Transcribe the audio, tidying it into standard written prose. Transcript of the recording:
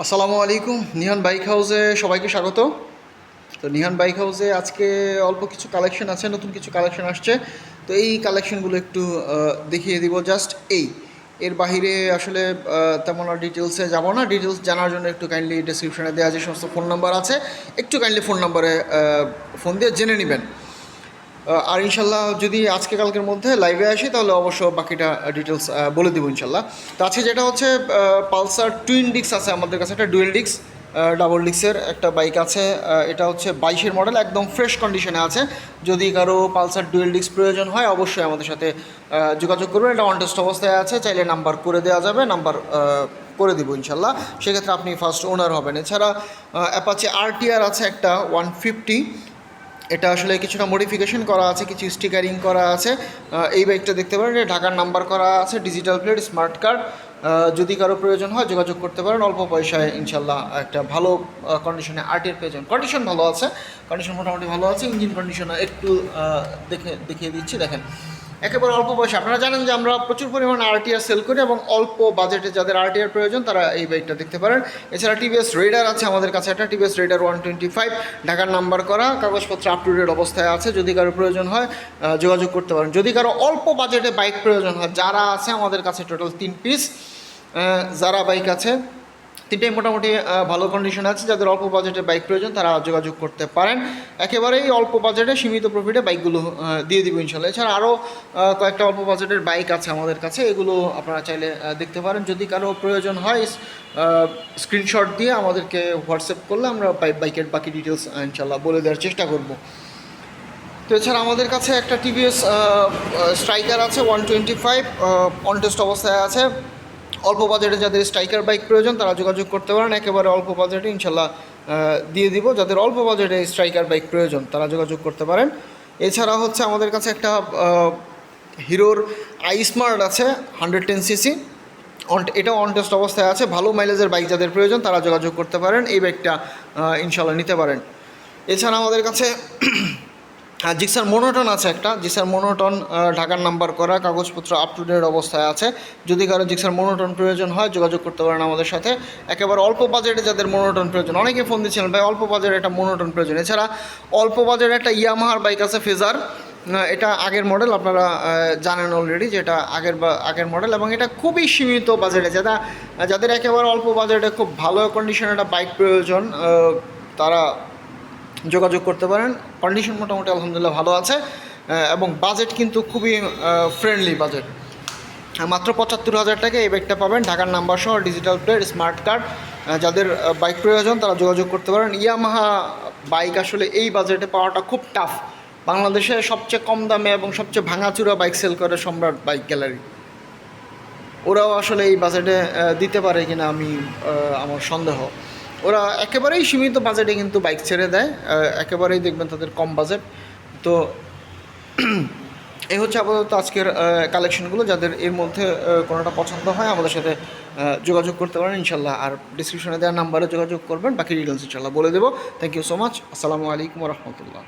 আসসালামু আলাইকুম। নিহান বাইক হাউসে সবাইকে স্বাগত। তো নিহান বাইক হাউসে আজকে অল্প কিছু কালেকশন আছে, নতুন কিছু কালেকশন আসছে। তো এই কালেকশনগুলো একটু দেখিয়ে দিব। জাস্ট এর বাহিরে আসলে তেমন আর ডিটেলসে যাব না। ডিটেলস জানার জন্য একটু কাইন্ডলি ডিসক্রিপশনে দেওয়া যে সমস্ত ফোন নাম্বার আছে, একটু কাইন্ডলি ফোন নাম্বারে ফোন দিয়ে জেনে নেবেন। আর ইনশাল্লাহ যদি আজকে কালকের মধ্যে লাইভে আসি তাহলে অবশ্য বাকিটা ডিটেলস বলে দেবো ইনশাল্লাহ। তো আজকে যেটা হচ্ছে পালসার টুইন ডিক্স আছে আমাদের কাছে, একটা ডুয়েল ডিক্স ডাবল ডিক্সের একটা বাইক আছে। এটা হচ্ছে 22-এর মডেল, একদম ফ্রেশ কন্ডিশনে আছে। যদি কারো পালসার ডুয়েল ডিক্স প্রয়োজন হয় অবশ্যই আমাদের সাথে যোগাযোগ করবেন। এটা অন টেস্ট অবস্থায় আছে, চাইলে নাম্বার করে দেওয়া যাবে, নাম্বার করে দিব ইনশাল্লাহ। সেক্ষেত্রে আপনি ফার্স্ট ওনার হবেন। এছাড়া অ্যাপাচি আরটিআর আছে একটা 150। এটা আসলে কিছুটা মডিফিকেশন করা আছে, কিছু স্টিকারিং করা আছে। এই বাইকটা দেখতে পারেন, এটা ঢাকার নাম্বার করা আছে, ডিজিটাল প্লেট, স্মার্ট কার্ড। যদি কারো প্রয়োজন হয় যোগাযোগ করতে পারেন অল্প পয়সায় ইনশাল্লাহ। একটা ভালো কন্ডিশনে আর্টের প্রয়োজন, কন্ডিশন ভালো আছে, কন্ডিশন মোটামুটি ভালো আছে। ইঞ্জিন কন্ডিশন একটু দেখিয়ে দিচ্ছি, দেখেন একেবারে অল্প পয়সা। আপনারা জানেন যে আমরা প্রচুর পরিমাণে আরটিআর সেল করি এবং অল্প বাজেটে যাদের আরটিআর প্রয়োজন তারা এই বাইকটা দেখতে পারেন। এছাড়া টিভিএস রেডার আছে আমাদের কাছে, একটা টিভিএস রেডার 125, ঢাকার নাম্বার করা, কাগজপত্র আপ টু ডেট অবস্থায় আছে। যদি কারো প্রয়োজন হয় যোগাযোগ করতে পারেন। যদি কারো অল্প বাজেটে বাইক প্রয়োজন হয়, যারা আছে আমাদের কাছে টোটাল 3 পিস যারা বাইক আছে, তিনটাই মোটামুটি ভালো কন্ডিশন আছে। যাদের অল্প বাজেটে বাইক প্রয়োজন তারা যোগাযোগ করতে পারেন। একেবারেই অল্প বাজেটে সীমিত প্রফিটে বাইকগুলো দিয়ে দিব ইনশাল্লাহ। এছাড়া আরও কয়েকটা অল্প বাজেটের বাইক আছে আমাদের কাছে, এগুলো আপনারা চাইলে দেখতে পারেন। যদি কারো প্রয়োজন হয় স্ক্রিনশট দিয়ে আমাদেরকে হোয়াটসঅ্যাপ করলে আমরা বাইকের বাকি ডিটেলস ইনশাল্লাহ বলে দেওয়ার চেষ্টা করব। তো এছাড়া আমাদের কাছে একটা টিভিএস স্ট্রাইকার আছে 125, অন টেস্ট অবস্থায় আছে। অল্প বাজেটে যাদের স্ট্রাইকার বাইক প্রয়োজন তারা যোগাযোগ করতে পারেন। একেবারে অল্প বাজেটে ইনশাল্লাহ দিয়ে দিব। যাদের অল্প বাজেটে স্ট্রাইকার বাইক প্রয়োজন তারা যোগাযোগ করতে পারেন। এছাড়া হচ্ছে আমাদের কাছে একটা হিরোর আই স্মার্ট আছে 110cc, এটাও অন টেস্ট অবস্থায় আছে। ভালো মাইলেজের বাইক যাদের প্রয়োজন তারা যোগাযোগ করতে পারেন, এই বাইকটা ইনশাল্লাহ নিতে পারেন। এছাড়া আমাদের কাছে জিক্সার মোনোটন আছে একটা, জিক্সার মোনোটন ঢাকার নাম্বার করা, কাগজপত্র আপ টু ডেট অবস্থায় আছে। যদি কারো জিক্সার মোনোটন প্রয়োজন হয় যোগাযোগ করতে পারেন আমাদের সাথে। একেবারে অল্প বাজেটে যাদের মোনোটন প্রয়োজন, অনেকে ফোন দিচ্ছিলেন ভাই অল্প বাজেটে একটা মোনোটন প্রয়োজন। এছাড়া অল্প বাজেটে একটা ইয়ামাহার বাইক আছে ফেজার, এটা আগের মডেল, আপনারা জানেন অলরেডি যে এটা আগের মডেল এবং এটা খুবই সীমিত বাজেটে। যাদের একেবারে অল্প বাজেটে খুব ভালো কন্ডিশনের একটা বাইক প্রয়োজন তারা যোগাযোগ করতে পারেন। কন্ডিশন মোটামুটি আলহামদুলিল্লাহ ভালো আছে এবং বাজেট কিন্তু খুবই ফ্রেন্ডলি বাজেট। মাত্র 75,000 টাকা এই বাইকটা পাবেন, ঢাকার নাম্বার সহ, ডিজিটাল প্লেট, স্মার্ট কার্ড। যাদের বাইক প্রয়োজন তারা যোগাযোগ করতে পারেন। ইয়ামাহা বাইক আসলে এই বাজেটে পাওয়াটা খুব টাফ। বাংলাদেশে সবচেয়ে কম দামে এবং সবচেয়ে ভাঙাচুরা বাইক সেল করে সম্রাট বাইক গ্যালারি। ওরাও আসলে এই বাজেটে দিতে পারে কিনা আমি আমার সন্দেহ। ওরা একেবারেই সীমিত বাজেটে কিন্তু বাইক ছেড়ে দেয়, একেবারেই দেখবেন তাদের কম বাজেট। তো এই হচ্ছে আপাতত আজকের কালেকশনগুলো। যাদের এর মধ্যে কোনোটা পছন্দ হয় আমাদের সাথে যোগাযোগ করতে পারেন ইনশাল্লাহ। আর ডিসক্রিপশনে দেওয়ার নাম্বারে যোগাযোগ করবেন, বাকি ডিটেলস ইনশাল্লাহ বলে দেবো। Thank you so much. আসসালামু আলাইকুম রহমতুল্লাহ।